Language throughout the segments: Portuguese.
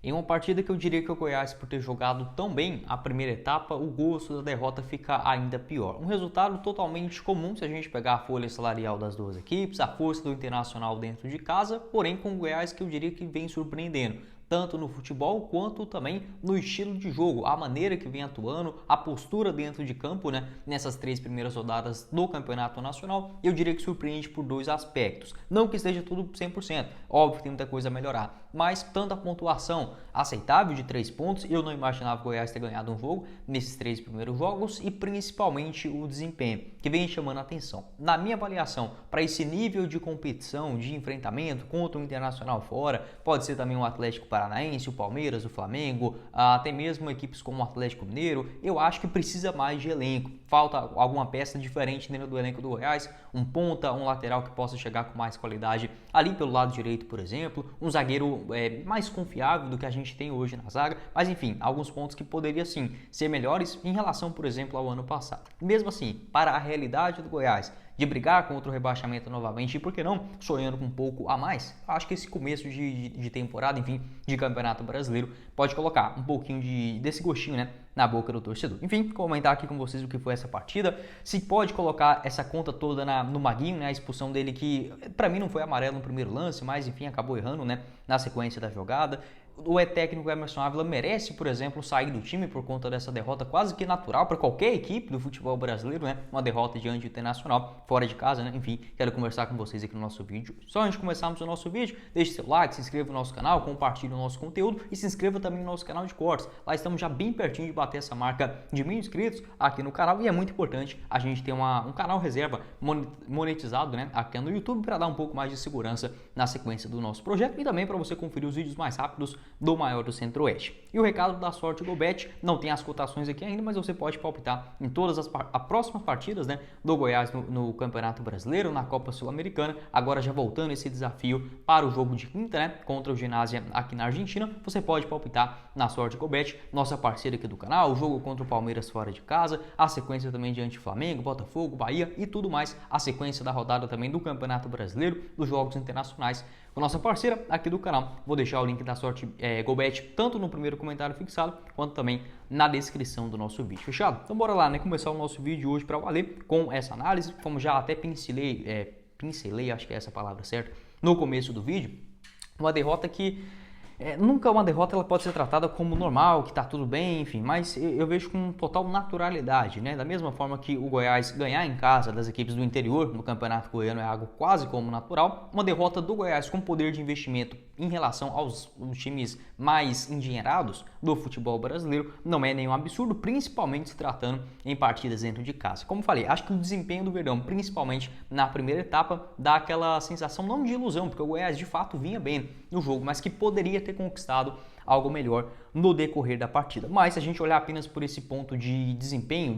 Em uma partida que eu diria que o Goiás, por ter jogado tão bem a primeira etapa, o gosto da derrota fica ainda pior. Um resultado totalmente comum se a gente pegar a folha salarial das duas equipes, a força do Internacional dentro de casa, porém com o Goiás que eu diria que vem surpreendendo, tanto no futebol quanto também no estilo de jogo, a maneira que vem atuando, a postura dentro de campo, né, nessas 3 primeiras rodadas do Campeonato Nacional, eu diria que surpreende por dois aspectos. Não que esteja tudo 100%, óbvio que tem muita coisa a melhorar, mas tanto a pontuação aceitável de 3 pontos, eu não imaginava o Goiás ter ganhado um jogo nesses 3 primeiros jogos, e principalmente o desempenho, que vem chamando a atenção. Na minha avaliação, para esse nível de competição, de enfrentamento contra o Internacional fora, pode ser também o Atlético Paranaense, o Palmeiras, o Flamengo, até mesmo equipes como o Atlético Mineiro, eu acho que precisa mais de elenco. Falta alguma peça diferente dentro do elenco do Goiás, um ponta, um lateral que possa chegar com mais qualidade ali pelo lado direito, por exemplo, um zagueiro mais confiável do que a gente tem hoje na zaga, mas enfim, alguns pontos que poderiam sim ser melhores em relação, por exemplo, ao ano passado. Mesmo assim, para a realidade do Goiás, de brigar contra o rebaixamento novamente e, por que não, sonhando com um pouco a mais, acho que esse começo de temporada, enfim, de Campeonato Brasileiro, pode colocar um pouquinho desse gostinho, né, na boca do torcedor. Enfim, comentar aqui com vocês o que foi essa partida, se pode colocar essa conta toda no Maguinho, né, a expulsão dele que, para mim, não foi amarelo no primeiro lance, mas, enfim, acabou errando, né, na sequência da jogada. O técnico Emerson Ávila merece, por exemplo, sair do time por conta dessa derrota quase que natural para qualquer equipe do futebol brasileiro, né? Uma derrota diante do Internacional, fora de casa, né? Enfim, quero conversar com vocês aqui no nosso vídeo. Só antes de começarmos o nosso vídeo, deixe seu like, se inscreva no nosso canal, compartilhe o nosso conteúdo e se inscreva também no nosso canal de cortes. Lá estamos já bem pertinho de bater essa marca de 1000 inscritos aqui no canal e é muito importante a gente ter um canal reserva monetizado, né? Aqui no YouTube para dar um pouco mais de segurança na sequência do nosso projeto e também para você conferir os vídeos mais rápidos do maior do Centro-Oeste. E o recado da sorte GoBet, não tem as cotações aqui ainda, mas você pode palpitar em todas as próximas partidas, né, do Goiás no Campeonato Brasileiro, na Copa Sul-Americana, agora já voltando esse desafio para o jogo de quinta, né, contra o Ginásio aqui na Argentina, você pode palpitar na sorte GoBet, nossa parceira aqui do canal, o jogo contra o Palmeiras fora de casa, a sequência também diante do Flamengo, Botafogo, Bahia e tudo mais, a sequência da rodada também do Campeonato Brasileiro, dos jogos internacionais, com nossa parceira aqui do canal. Vou deixar o link da sorte GoBet tanto no primeiro comentário fixado quanto também na descrição do nosso vídeo. Fechado? Então bora lá, né? Começar o nosso vídeo hoje para valer com essa análise, como já até pincelei, acho que é essa a palavra certa, no começo do vídeo. Uma derrota que nunca uma derrota ela pode ser tratada como normal, que está tudo bem, enfim, mas eu vejo com total naturalidade, né? Da mesma forma que o Goiás ganhar em casa das equipes do interior no Campeonato Goiano é algo quase como natural, uma derrota do Goiás com poder de investimento em relação aos times mais endinheirados do futebol brasileiro não é nenhum absurdo, principalmente se tratando em partidas dentro de casa. Como falei, acho que o desempenho do Verdão, principalmente na primeira etapa, dá aquela sensação não de ilusão, porque o Goiás de fato vinha bem no jogo, mas que poderia ter conquistado algo melhor no decorrer da partida. Mas se a gente olhar apenas por esse ponto de desempenho,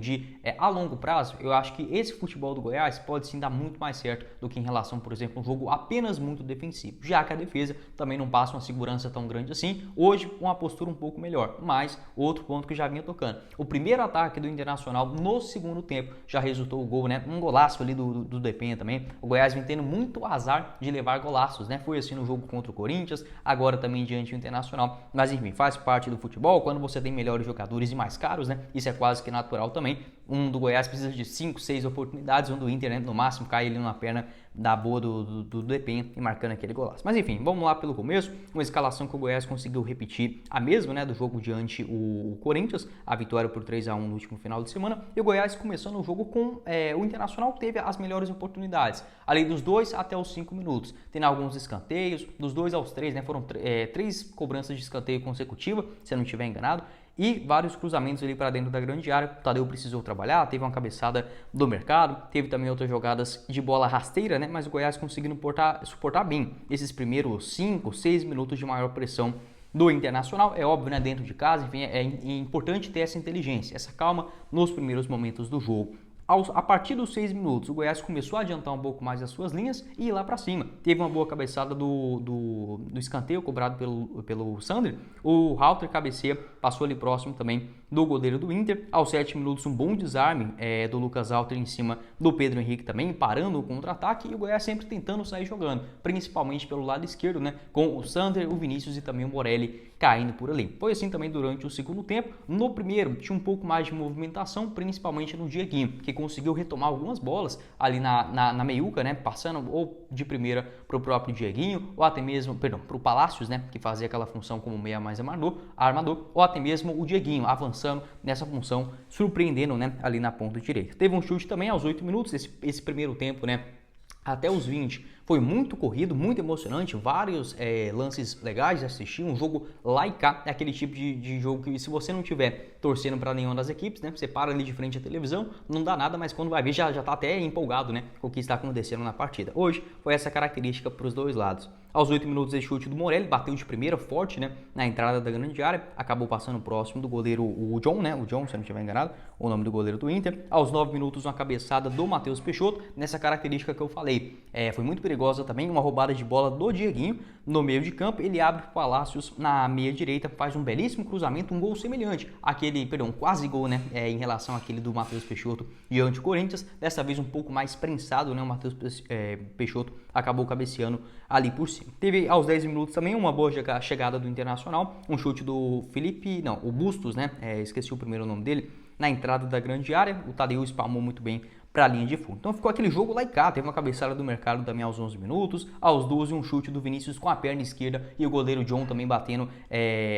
a longo prazo, eu acho que esse futebol do Goiás pode sim dar muito mais certo do que em relação, por exemplo, a um jogo apenas muito defensivo, já que a defesa também não passa uma segurança tão grande assim. Hoje, uma postura um pouco melhor, mas outro ponto que já vinha tocando. O primeiro ataque do Internacional no segundo tempo já resultou o gol, né? Um golaço ali do Depenha também. O Goiás vem tendo muito azar de levar golaços, né? Foi assim no jogo contra o Corinthians, agora também diante do Internacional. Mas enfim, faz parte do futebol, quando você tem melhores jogadores e mais caros, né? Isso é quase que natural também. Um do Goiás precisa de 5, 6 oportunidades, um do Inter, né, no máximo, cai ele numa perna da boa do Depenha e marcando aquele golaço. Mas enfim, vamos lá pelo começo, uma escalação que o Goiás conseguiu repetir a mesma, né, do jogo diante o Corinthians, a vitória por 3-1 no último final de semana, e o Goiás começando o jogo com o Internacional, que teve as melhores oportunidades, ali dos 2 até os 5 minutos, tendo alguns escanteios, dos 2 aos 3, né, foram 3 cobranças de escanteio consecutiva, se eu não estiver enganado, e vários cruzamentos ali para dentro da grande área. O Tadeu precisou trabalhar, teve uma cabeçada do Mercado, teve também outras jogadas de bola rasteira, né? Mas o Goiás conseguindo suportar bem esses primeiros 5, 6 minutos de maior pressão do Internacional. É óbvio, né? Dentro de casa, enfim, é importante ter essa inteligência, essa calma nos primeiros momentos do jogo. A partir dos 6 minutos, o Goiás começou a adiantar um pouco mais as suas linhas e ir lá para cima. Teve uma boa cabeçada do escanteio cobrado pelo Sander. O Halter cabeceia, passou ali próximo também do goleiro do Inter. Aos 7 minutos, um bom desarme do Lucas Halter em cima do Pedro Henrique também, parando o contra-ataque. E o Goiás sempre tentando sair jogando, principalmente pelo lado esquerdo, né, com o Sander, o Vinícius e também o Morelli caindo por ali. Foi assim também durante o segundo tempo. No primeiro, tinha um pouco mais de movimentação, principalmente no Dieguinho, que conseguiu retomar algumas bolas ali na meiuca, né, passando ou de primeira para o próprio Dieguinho, ou até mesmo, perdão, para o Palácios, né, que fazia aquela função como meia mais armador, ou até mesmo o Dieguinho avançando nessa função, surpreendendo, né, ali na ponta direita. Teve um chute também aos 8 minutos, esse primeiro tempo, né, até os 20, foi muito corrido, muito emocionante, vários lances legais de assistir, um jogo lá e cá, é aquele tipo de jogo que se você não tiver torcendo para nenhuma das equipes, né, você para ali de frente à televisão, não dá nada, mas quando vai ver já tá até empolgado, né, com o que está acontecendo na partida. Hoje foi essa característica para os dois lados. Aos 8 minutos, esse chute do Morelli, bateu de primeira, forte, né, na entrada da grande área, acabou passando próximo do goleiro, o John, né, o John, se eu não estiver enganado, o nome do goleiro do Inter. Aos 9 minutos, uma cabeçada do Matheus Peixoto, nessa característica que eu falei. Foi muito perigosa também, uma roubada de bola do Dieguinho no meio de campo, ele abre para o Palácios na meia direita, faz um belíssimo cruzamento, um gol semelhante, quase gol, né, em relação àquele do Matheus Peixoto diante do Corinthians, dessa vez um pouco mais prensado, né, o Matheus Peixoto acabou cabeceando ali por cima. Teve aos 10 minutos também uma boa chegada do Internacional, um chute do o Bustos, né, esqueci o primeiro nome dele, na entrada da grande área, o Tadeu espalmou muito bem para a linha de fundo. Então ficou aquele jogo lá e cá, teve uma cabeçada do Mercado também aos 11 minutos, aos 12 um chute do Vinícius com a perna esquerda e o goleiro John também batendo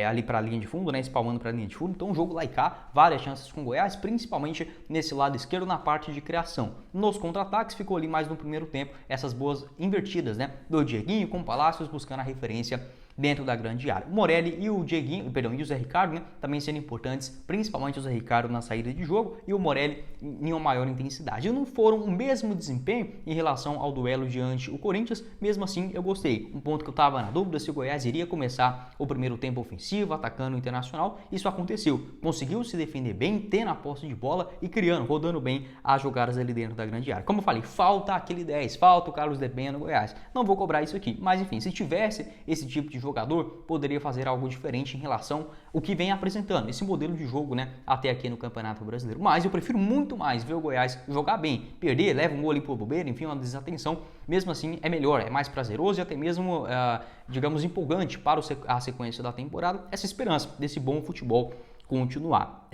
ali para a linha de fundo, né, espalmando para a linha de fundo. Então um jogo lá e cá, várias chances com o Goiás, principalmente nesse lado esquerdo na parte de criação. Nos contra-ataques ficou ali mais no primeiro tempo essas boas invertidas, né, do Dieguinho com o Palácios buscando a referência dentro da grande área. O Morelli e o Dieguinho, e o Zé Ricardo, né, também sendo importantes, principalmente o Zé Ricardo na saída de jogo e o Morelli em uma maior intensidade. Não foram o mesmo desempenho em relação ao duelo diante o Corinthians, mesmo assim eu gostei. Um ponto que eu estava na dúvida se o Goiás iria começar o primeiro tempo ofensivo, atacando o Internacional, isso aconteceu. Conseguiu se defender bem, tendo a posse de bola e rodando bem as jogadas ali dentro da grande área. Como eu falei, falta aquele 10, falta o Carlos Depena no Goiás. Não vou cobrar isso aqui, mas enfim, se tivesse esse tipo de jogador, poderia fazer algo diferente em relação ao que vem apresentando, esse modelo de jogo, né, até aqui no Campeonato Brasileiro. Mas eu prefiro muito mais ver o Goiás jogar bem, perder, leva um gol ali por bobeira, enfim, uma desatenção, mesmo assim é melhor, é mais prazeroso e até mesmo, digamos, empolgante para a sequência da temporada, essa esperança desse bom futebol continuar.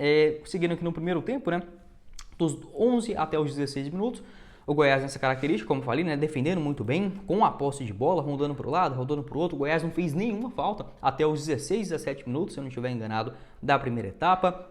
Seguindo aqui no primeiro tempo, né, dos 11 até os 16 minutos, o Goiás nessa característica, como falei, né, defendendo muito bem, com a posse de bola, rodando para o lado, rodando para o outro. O Goiás não fez nenhuma falta até os 16, 17 minutos, se eu não estiver enganado, da primeira etapa.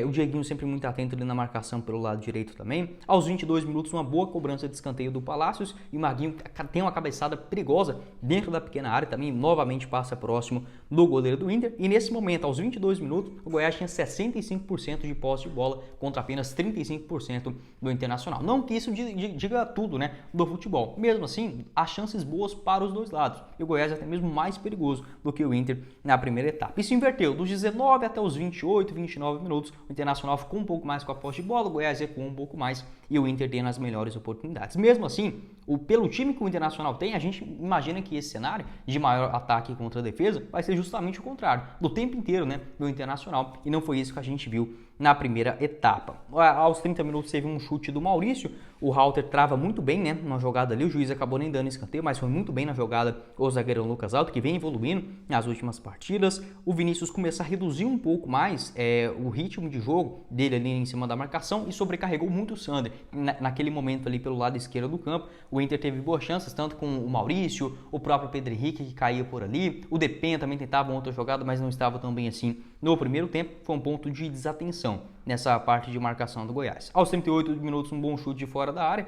O Dieguinho sempre muito atento ali na marcação pelo lado direito também. Aos 22 minutos, uma boa cobrança de escanteio do Palácios e o Marguinho tem uma cabeçada perigosa dentro da pequena área, também novamente passa próximo do goleiro do Inter. E nesse momento, aos 22 minutos, o Goiás tinha 65% de posse de bola contra apenas 35% do Internacional. Não que isso diga tudo, né, do futebol. Mesmo assim, há chances boas para os dois lados. E o Goiás é até mesmo mais perigoso do que o Inter na primeira etapa. Isso inverteu, dos 19 até os 28, 29 minutos, o Internacional ficou um pouco mais com a posse de bola, o Goiás recuou um pouco mais e o Inter tendo as melhores oportunidades. Mesmo assim, pelo time que o Internacional tem, a gente imagina que esse cenário de maior ataque contra a defesa vai ser justamente o contrário, do tempo inteiro, né, do Internacional, e não foi isso que a gente viu na primeira etapa. Aos 30 minutos teve um chute do Maurício, o Halter trava muito bem, né, numa jogada ali, o juiz acabou nem dando escanteio, mas foi muito bem na jogada o zagueiro Lucas Halter, que vem evoluindo nas últimas partidas. O Vinícius começa a reduzir um pouco mais o ritmo de jogo dele ali em cima da marcação e sobrecarregou muito o Sander. Naquele momento ali pelo lado esquerdo do campo, o Inter teve boas chances, tanto com o Maurício, o próprio Pedro Henrique que caía por ali, o Depena também tentava uma outra jogada, mas não estava tão bem assim no primeiro tempo, foi um ponto de desatenção nessa parte de marcação do Goiás. Aos 38 minutos, um bom chute de fora da área,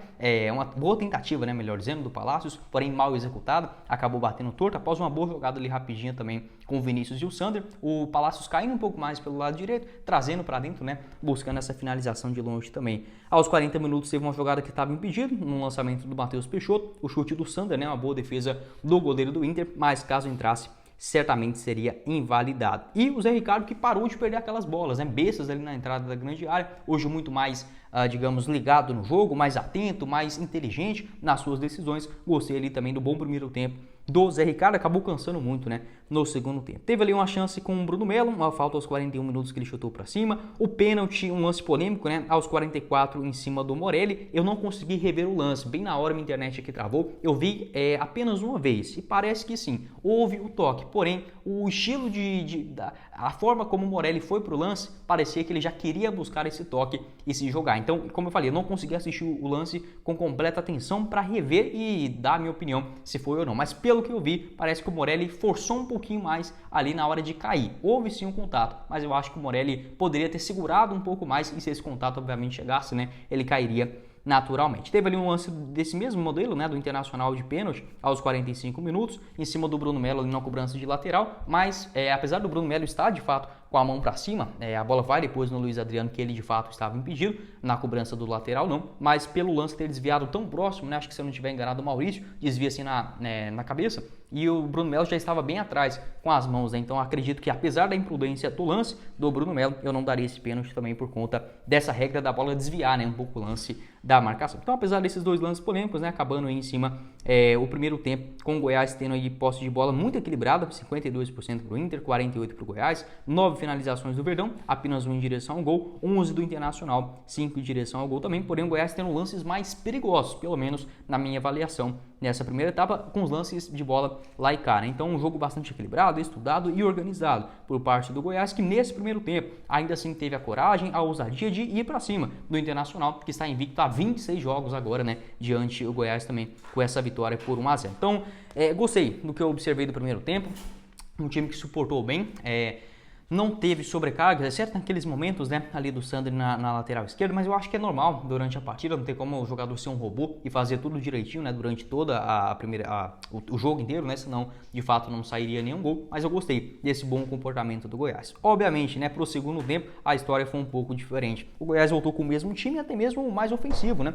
uma boa tentativa, né, melhor dizendo, do Palácios, porém mal executada, acabou batendo torto, após uma boa jogada ali rapidinha também com o Vinícius e o Sander, o Palácios caindo um pouco mais pelo lado direito, trazendo para dentro, né, buscando essa finalização de longe também. Aos 40 minutos teve uma jogada que estava impedido, no lançamento do Matheus Peixoto, o chute do Sander, né, uma boa defesa do goleiro do Inter, mas caso entrasse, certamente seria invalidado. E o Zé Ricardo que parou de perder aquelas bolas, né, bestas ali na entrada da grande área, hoje muito mais, digamos, ligado no jogo, mais atento, mais inteligente nas suas decisões. Gostei ali também do bom primeiro tempo do Zé Ricardo, acabou cansando muito, né, no segundo tempo. Teve ali uma chance com o Bruno Melo, uma falta aos 41 minutos que ele chutou para cima, o pênalti, um lance polêmico, né, aos 44 em cima do Morelli. Eu não consegui rever o lance, bem na hora minha internet aqui travou, eu vi apenas uma vez e parece que sim, houve o toque, porém o estilo a forma como o Morelli foi pro lance, parecia que ele já queria buscar esse toque e se jogar. Então, como eu falei, eu não consegui assistir o lance com completa atenção para rever e dar a minha opinião se foi ou não, mas pelo que eu vi, parece que o Morelli forçou um pouquinho mais ali na hora de cair. Houve sim um contato, mas eu acho que o Morelli poderia ter segurado um pouco mais e se esse contato obviamente chegasse, né, ele cairia naturalmente. Teve ali um lance desse mesmo modelo, né, do Internacional de pênalti aos 45 minutos, em cima do Bruno Melo ali na cobrança de lateral, mas apesar do Bruno Melo estar de fato com a mão para cima, a bola vai depois no Luiz Adriano, que ele de fato estava impedido, na cobrança do lateral não, mas pelo lance ter desviado tão próximo, né, acho que se eu não tiver enganado o Maurício, desvia assim na cabeça, e o Bruno Melo já estava bem atrás com as mãos, né? Então acredito que apesar da imprudência do lance do Bruno Melo, eu não daria esse pênalti também por conta dessa regra da bola desviar, né, um pouco o lance da marcação. Então apesar desses dois lances polêmicos, né, acabando aí em cima o primeiro tempo, com o Goiás tendo aí posse de bola muito equilibrada, 52% para o Inter, 48% para o Goiás, 9 finalizações do Verdão, apenas 1 em direção ao gol, 11 do Internacional, 5 em direção ao gol também, porém o Goiás tendo lances mais perigosos, pelo menos na minha avaliação nessa primeira etapa, com os lances de bola lá e cá, né? Então um jogo bastante equilibrado, estudado e organizado por parte do Goiás, que nesse primeiro tempo ainda assim teve a coragem, a ousadia de ir para cima do Internacional, que está invicto há 26 jogos agora, né, diante o Goiás também com essa vitória por 1-0. Então gostei do que eu observei do primeiro tempo, um time que suportou bem, não teve sobrecargas, exceto naqueles momentos, né, ali do Sandri na lateral esquerda, mas eu acho que é normal durante a partida, não tem como o jogador ser um robô e fazer tudo direitinho, né, durante toda o jogo inteiro, né, senão de fato não sairia nenhum gol, mas eu gostei desse bom comportamento do Goiás. Obviamente, né, pro segundo tempo a história foi um pouco diferente. O Goiás voltou com o mesmo time, até mesmo mais ofensivo, né,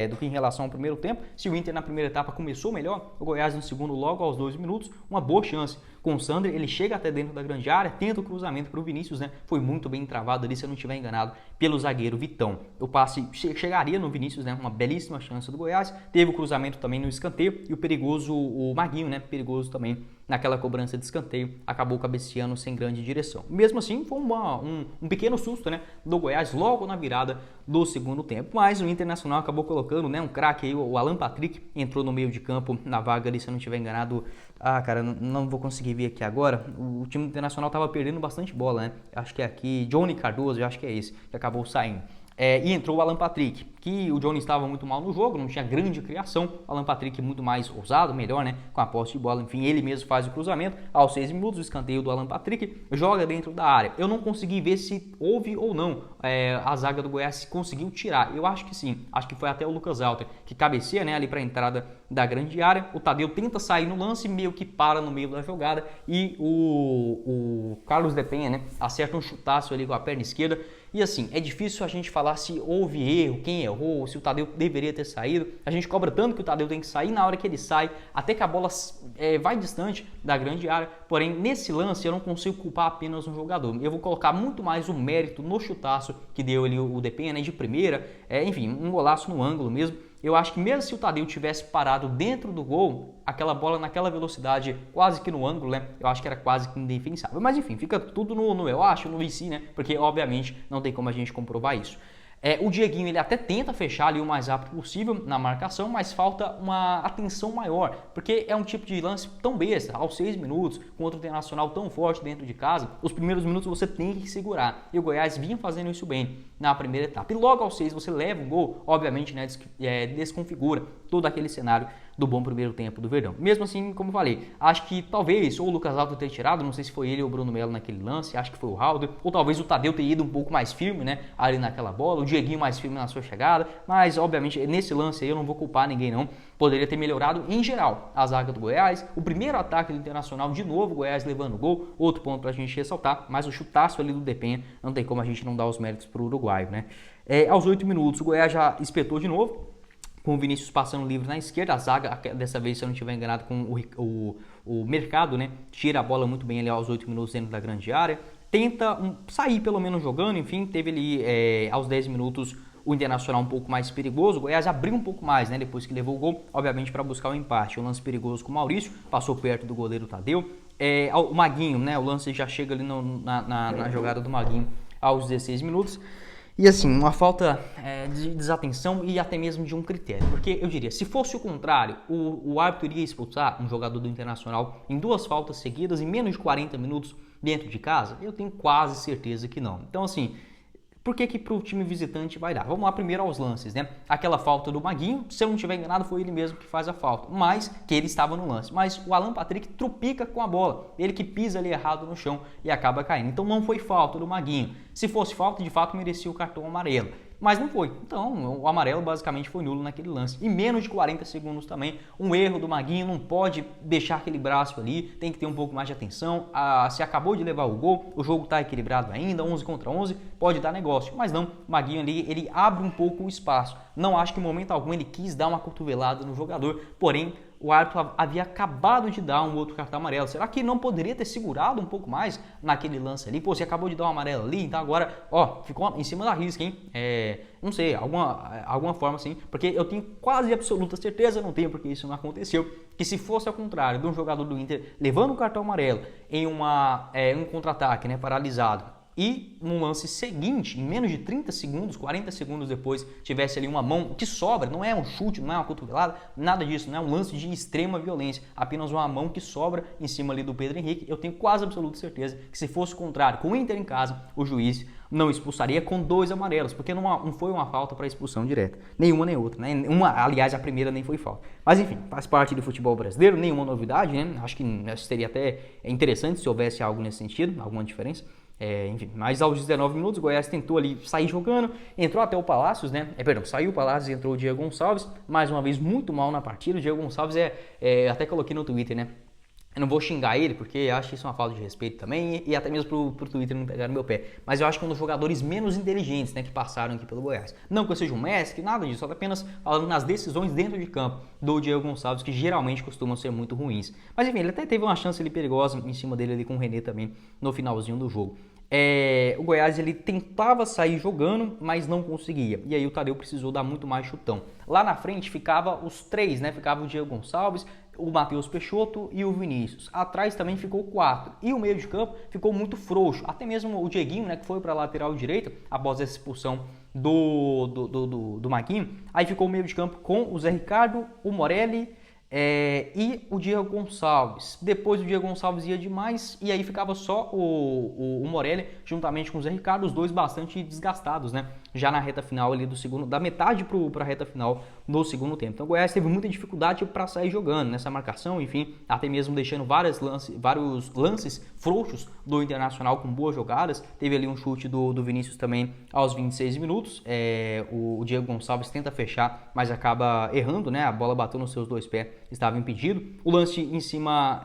do que em relação ao primeiro tempo. Se o Inter na primeira etapa começou melhor, o Goiás no segundo, logo aos 2 minutos, uma boa chance com o Sandri, ele chega até dentro da grande área, tenta o cruzamento para o Vinícius, né? Foi muito bem travado ali, se eu não estiver enganado, pelo zagueiro Vitão. O passe chegaria no Vinícius, né? Uma belíssima chance do Goiás. Teve o cruzamento também no escanteio e o perigoso, o Maguinho, né? Perigoso também naquela cobrança de escanteio, acabou cabeceando sem grande direção. Mesmo assim, foi um pequeno susto, né, do Goiás logo na virada do segundo tempo, mas o Internacional acabou colocando, né, um craque aí, o Alan Patrick, entrou no meio de campo na vaga ali, se eu não estiver enganado, cara, não vou conseguir ver aqui agora, o time Internacional estava perdendo bastante bola, né, acho que é aqui, Johnny Cardoso, eu acho que é esse, que acabou saindo. E entrou o Alan Patrick, que o Johnny estava muito mal no jogo, não tinha grande criação. O Alan Patrick muito mais ousado, melhor, né? Com a posse de bola, enfim, ele mesmo faz o cruzamento. Aos 6 minutos, o escanteio do Alan Patrick joga dentro da área. Eu não consegui ver se houve ou não a zaga do Goiás conseguiu tirar. Eu acho que sim, acho que foi até o Lucas Alter que cabeceia, né, ali para a entrada da grande área. O Tadeu tenta sair no lance, meio que para no meio da jogada. E o Carlos Depenha, né, acerta um chutaço ali com a perna esquerda. E assim, é difícil a gente falar se houve erro, quem errou, se o Tadeu deveria ter saído. A gente cobra tanto que o Tadeu tem que sair na hora que ele sai, até que a bola vai distante da grande área. Porém, nesse lance eu não consigo culpar apenas um jogador. Eu vou colocar muito mais o mérito no chutaço que deu ali o Depenha, né, de primeira. Enfim, um golaço no ângulo mesmo. Eu acho que mesmo se o Tadeu tivesse parado dentro do gol, aquela bola naquela velocidade, quase que no ângulo, né? Eu acho que era quase que indefensável. Mas enfim, fica tudo no eu acho, no VC, né? Porque obviamente não tem como a gente comprovar isso. O Dieguinho ele até tenta fechar ali o mais rápido possível na marcação, mas falta uma atenção maior, porque é um tipo de lance tão besta, aos 6 minutos, com outro Internacional tão forte dentro de casa, os primeiros minutos você tem que segurar, e o Goiás vinha fazendo isso bem na primeira etapa, e logo aos 6 você leva um gol, obviamente, né, desconfigura todo aquele cenário do bom primeiro tempo do Verdão. Mesmo assim, como eu falei, acho que talvez ou o Lucas Alto ter tirado, não sei se foi ele ou o Bruno Melo naquele lance, acho que foi o Halder, ou talvez o Tadeu ter ido um pouco mais firme, né, ali naquela bola, o Dieguinho mais firme na sua chegada, mas obviamente nesse lance aí eu não vou culpar ninguém não, poderia ter melhorado em geral a zaga do Goiás, o primeiro ataque do Internacional, de novo o Goiás levando o gol, outro ponto pra gente ressaltar, mas o chutaço ali do Depenha, não tem como a gente não dar os méritos pro uruguaio, né. Aos 8 minutos o Goiás já espetou de novo, com o Vinícius passando livre na esquerda, a zaga, dessa vez, se eu não estiver enganado, com o Mercado, né, tira a bola muito bem ali aos 8 minutos dentro da grande área, tenta sair pelo menos jogando, enfim, teve ali aos 10 minutos o Internacional um pouco mais perigoso, o Goiás abriu um pouco mais, né, depois que levou o gol, obviamente para buscar o empate, um lance perigoso com o Maurício, passou perto do goleiro Tadeu, o Maguinho, né, o lance já chega ali na jogada do Maguinho aos 16 minutos, e assim, uma falta de desatenção e até mesmo de um critério. Porque eu diria, se fosse o contrário, o árbitro iria expulsar um jogador do Internacional em 2 faltas seguidas em menos de 40 minutos dentro de casa? Eu tenho quase certeza que não. Então assim, por que para o time visitante vai dar? Vamos lá primeiro aos lances, né? Aquela falta do Maguinho, se eu não estiver enganado, foi ele mesmo que faz a falta, mas que ele estava no lance. Mas o Alan Patrick trupica com a bola, ele que pisa ali errado no chão e acaba caindo. Então não foi falta do Maguinho. Se fosse falta, de fato merecia o cartão amarelo. Mas não foi. Então, o amarelo basicamente foi nulo naquele lance. E menos de 40 segundos também, um erro do Maguinho, não pode deixar aquele braço ali, tem que ter um pouco mais de atenção. Se acabou de levar o gol, o jogo está equilibrado ainda, 11 contra 11, pode dar negócio. Mas não, o Maguinho ali, ele abre um pouco o espaço. Não acho que em momento algum ele quis dar uma cotovelada no jogador, porém, o árbitro havia acabado de dar um outro cartão amarelo. Será que não poderia ter segurado um pouco mais naquele lance ali? Pô, você acabou de dar um amarelo ali, então agora, ó, ficou em cima da risca, hein? Não sei, alguma forma assim, porque eu tenho quase absoluta certeza, não tenho porque isso não aconteceu, que se fosse ao contrário de um jogador do Inter levando o cartão amarelo em um contra-ataque, né, paralisado, e no lance seguinte, em menos de 30 segundos, 40 segundos depois, tivesse ali uma mão que sobra, não é um chute, não é uma cotovelada, nada disso, não é um lance de extrema violência, apenas uma mão que sobra em cima ali do Pedro Henrique. Eu tenho quase absoluta certeza que se fosse o contrário, com o Inter em casa, o juiz não expulsaria com 2 amarelos, porque não foi uma falta para expulsão direta, nenhuma nem outra, né? Aliás, a primeira nem foi falta. Mas enfim, faz parte do futebol brasileiro, nenhuma novidade, né? Acho que seria até interessante se houvesse algo nesse sentido, alguma diferença. Enfim, mas aos 19 minutos o Goiás tentou ali sair jogando, entrou até o Palácios, né? Saiu o Palácios e entrou o Diego Gonçalves, mais uma vez muito mal na partida. O Diego Gonçalves até coloquei no Twitter, né? Eu não vou xingar ele, porque acho isso uma falta de respeito também, e até mesmo pro Twitter não pegar no meu pé. Mas eu acho que é um dos jogadores menos inteligentes, né, que passaram aqui pelo Goiás. Não que eu seja um mestre, nada disso, só apenas falando nas decisões dentro de campo do Diego Gonçalves, que geralmente costumam ser muito ruins. Mas enfim, ele até teve uma chance ali perigosa em cima dele ali com o René também, no finalzinho do jogo. O Goiás ele tentava sair jogando, mas não conseguia. E aí o Tadeu precisou dar muito mais chutão. Lá na frente ficava os 3, né? Ficava o Diego Gonçalves, o Matheus Peixoto e o Vinícius. Atrás também ficou 4. E o meio de campo ficou muito frouxo. Até mesmo o Dieguinho, né, que foi para a lateral direita após essa expulsão do Maguinho. Aí ficou o meio de campo com o Zé Ricardo, o Morelli e o Diego Gonçalves. Depois o Diego Gonçalves ia demais e aí ficava só o Morelli juntamente com o Zé Ricardo, os dois bastante desgastados, né? Já na reta final ali da metade para a reta final no segundo tempo. Então o Goiás teve muita dificuldade para sair jogando nessa marcação, enfim, até mesmo deixando vários lances frouxos do Internacional com boas jogadas. Teve ali um chute do Vinícius também aos 26 minutos. O Diego Gonçalves tenta fechar, mas acaba errando, né? A bola bateu nos seus 2 pés, estava impedido. O lance em cima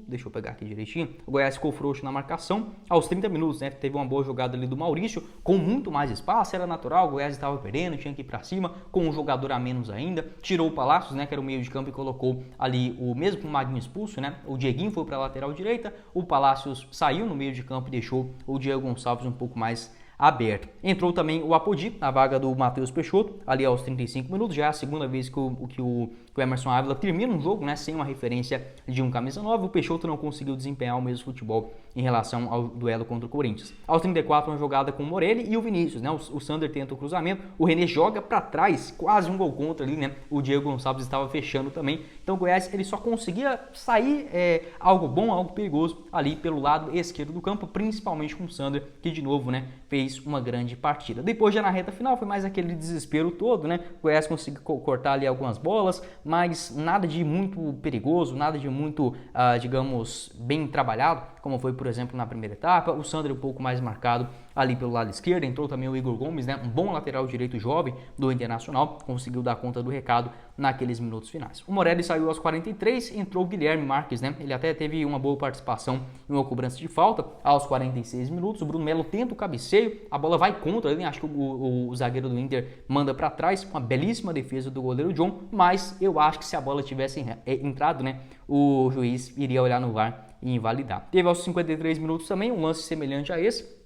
deixa eu pegar aqui direitinho. O Goiás ficou frouxo na marcação. Aos 30 minutos, né? Teve uma boa jogada ali do Maurício, com muito mais espaço, era natural, o Goiás estava perdendo, tinha que ir para cima, com um jogador a menos ainda. Tirou o Palácios, né? Que era o meio de campo, e colocou ali mesmo com o Maguinho expulso, né? O Dieguinho foi para a lateral direita, o Palácios saiu no meio de campo e deixou o Diego Gonçalves um pouco mais aberto. Entrou também o Apodi, na vaga do Matheus Peixoto, ali aos 35 minutos, já é a segunda vez que o Emerson Ávila termina um jogo, né, sem uma referência de um camisa 9, o Peixoto não conseguiu desempenhar o mesmo futebol em relação ao duelo contra o Corinthians. Aos 34, uma jogada com o Morelli e o Vinícius, né, o Sander tenta o cruzamento, o René joga para trás, quase um gol contra ali, né, o Diego Gonçalves estava fechando também, então o Goiás ele só conseguia sair algo bom, algo perigoso ali pelo lado esquerdo do campo, principalmente com o Sander, que de novo, né, fez uma grande partida. Depois já na reta final foi mais aquele desespero todo, né, o Goiás conseguiu cortar ali algumas bolas, mas nada de muito perigoso, nada de muito, digamos, bem trabalhado como foi, por exemplo, na primeira etapa. O Sandro um pouco mais marcado ali pelo lado esquerdo, entrou também o Igor Gomes, né, um bom lateral direito jovem do Internacional, conseguiu dar conta do recado naqueles minutos finais. O Morelli saiu aos 43, entrou o Guilherme Marques, né, ele até teve uma boa participação em uma cobrança de falta aos 46 minutos. O Bruno Melo tenta o cabeceio, a bola vai contra ele, acho que o zagueiro do Inter manda para trás, uma belíssima defesa do goleiro John, mas eu acho que se a bola tivesse entrado, né, o juiz iria olhar no VAR e invalidar. Teve aos 53 minutos também um lance semelhante a esse,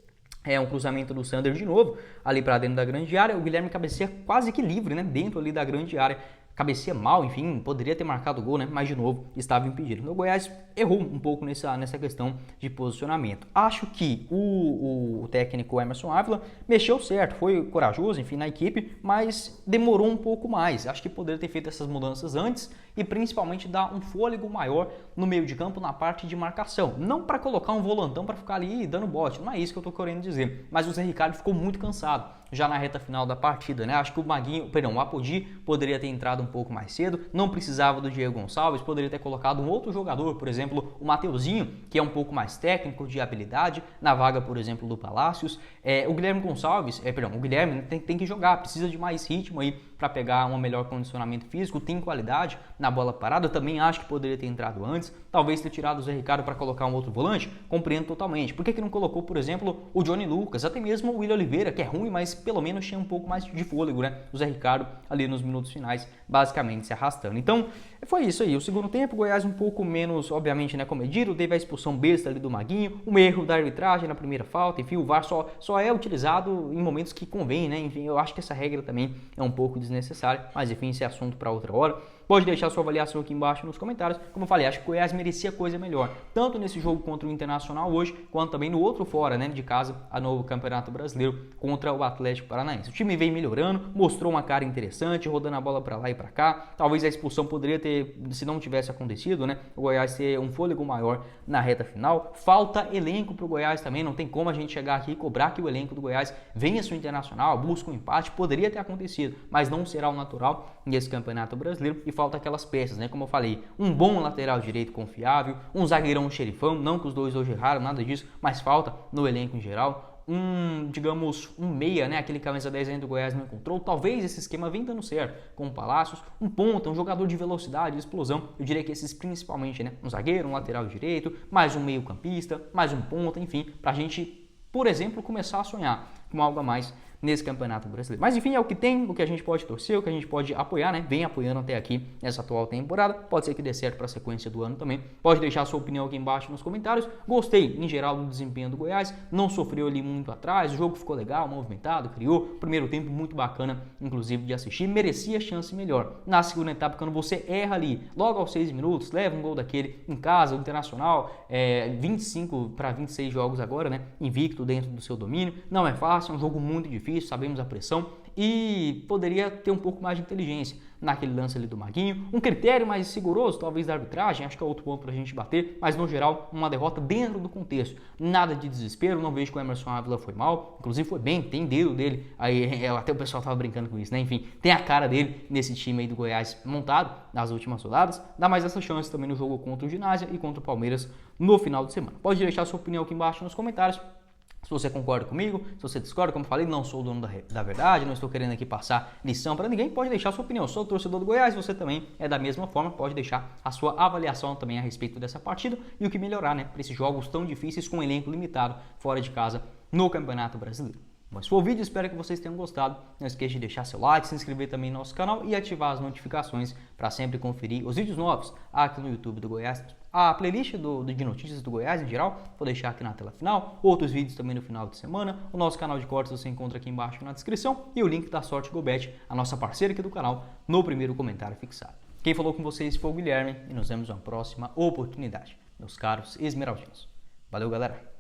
um cruzamento do Sander de novo, ali para dentro da grande área, o Guilherme cabeceia quase que livre, né, dentro ali da grande área, cabeceia mal, enfim, poderia ter marcado o gol, né, mas de novo estava impedido. O Goiás errou um pouco nessa questão de posicionamento. Acho que o técnico Emerson Ávila mexeu certo, foi corajoso, enfim, na equipe, mas demorou um pouco mais. Acho que poderia ter feito essas mudanças antes e principalmente dar um fôlego maior no meio de campo na parte de marcação. Não para colocar um volantão para ficar ali dando bote, não é isso que eu estou querendo dizer. Mas o Zé Ricardo ficou muito cansado já na reta final da partida, né? Acho que o Apodi poderia ter entrado um pouco mais cedo, não precisava do Diego Gonçalves, poderia ter colocado um outro jogador, por exemplo, o Mateuzinho, que é um pouco mais técnico, de habilidade, na vaga, por exemplo, do Palácios. O Guilherme Gonçalves, o Guilherme tem que jogar, precisa de mais ritmo aí para pegar um melhor condicionamento físico, tem qualidade na bola parada, eu também acho que poderia ter entrado antes, talvez ter tirado o Zé Ricardo para colocar um outro volante, compreendo totalmente. Por que não colocou, por exemplo, o Johnny Lucas, até mesmo o William Oliveira, que é ruim, mas pelo menos tinha um pouco mais de fôlego, né? O Zé Ricardo ali nos minutos finais, basicamente se arrastando. Então, foi isso aí. O segundo tempo, o Goiás um pouco menos, obviamente, né, comedido, teve a expulsão besta ali do Maguinho, um erro da arbitragem na primeira falta, enfim, o VAR só é utilizado em momentos que convém, né? Enfim, eu acho que essa regra também é um pouco desnecessária, mas enfim, esse é assunto para outra hora. Pode deixar sua avaliação aqui embaixo nos comentários. Como eu falei, acho que o Goiás merecia coisa melhor, tanto nesse jogo contra o Internacional hoje, quanto também no outro fora, né, de casa, a novo Campeonato Brasileiro contra o Atlético Paranaense. O time vem melhorando, mostrou uma cara interessante, rodando a bola para lá e para cá. Talvez a expulsão poderia ter, se não tivesse acontecido, né, o Goiás ter um fôlego maior na reta final. Falta elenco para o Goiás também, não tem como a gente chegar aqui e cobrar que o elenco do Goiás venha o Internacional, busca um empate, poderia ter acontecido, mas não será o natural nesse Campeonato Brasileiro. E falta aquelas peças, né? Como eu falei, um bom lateral direito confiável, um zagueirão xerifão, não que os dois hoje erraram, nada disso, mas falta no elenco em geral. Digamos, um meia, né? Aquele camisa 10 ainda do Goiás não encontrou. Talvez esse esquema venha dando certo com o Palácios, um ponta, um jogador de velocidade, de explosão. Eu diria que esses principalmente, né? Um zagueiro, um lateral direito, mais um meio campista, mais um ponta, enfim, pra gente, por exemplo, começar a sonhar com algo a mais nesse Campeonato Brasileiro. Mas enfim, é o que tem, o que a gente pode torcer, o que a gente pode apoiar, né? Vem apoiando até aqui nessa atual temporada. Pode ser que dê certo para a sequência do ano também. Pode deixar a sua opinião aqui embaixo nos comentários. Gostei, em geral, do desempenho do Goiás. Não sofreu ali muito atrás. O jogo ficou legal, movimentado, criou. Primeiro tempo muito bacana, inclusive, de assistir. Merecia chance melhor. Na segunda etapa, quando você erra ali, logo aos 6 minutos, leva um gol daquele em casa, o Internacional, 25 para 26 jogos agora, né? Invicto dentro do seu domínio. Não é fácil, é um jogo muito difícil, sabemos a pressão. E poderia ter um pouco mais de inteligência naquele lance ali do Maguinho, um critério mais rigoroso, talvez da arbitragem, acho que é outro ponto pra gente bater, mas no geral, uma derrota dentro do contexto, nada de desespero, não vejo que o Emerson Ávila foi mal, inclusive foi bem, tem dedo dele, aí até o pessoal tava brincando com isso, né, enfim, tem a cara dele nesse time aí do Goiás montado nas últimas rodadas, dá mais essa chance também no jogo contra o Ginásio e contra o Palmeiras no final de semana. Pode deixar sua opinião aqui embaixo nos comentários, se você concorda comigo, se você discorda, como eu falei, não sou o dono da verdade, não estou querendo aqui passar lição para ninguém, pode deixar a sua opinião. Sou torcedor do Goiás, você também é da mesma forma, pode deixar a sua avaliação também a respeito dessa partida e o que melhorar, né, para esses jogos tão difíceis com um elenco limitado fora de casa no Campeonato Brasileiro. Bom, esse foi o vídeo, espero que vocês tenham gostado. Não esqueça de deixar seu like, se inscrever também no nosso canal e ativar as notificações para sempre conferir os vídeos novos aqui no YouTube do Goiás. A playlist de notícias do Goiás em geral, vou deixar aqui na tela final. Outros vídeos também no final de semana. O nosso canal de cortes você encontra aqui embaixo na descrição. E o link da Sorte GoBet, a nossa parceira aqui do canal, no primeiro comentário fixado. Quem falou com vocês foi o Guilherme e nos vemos na próxima oportunidade, meus caros esmeraldinos. Valeu, galera!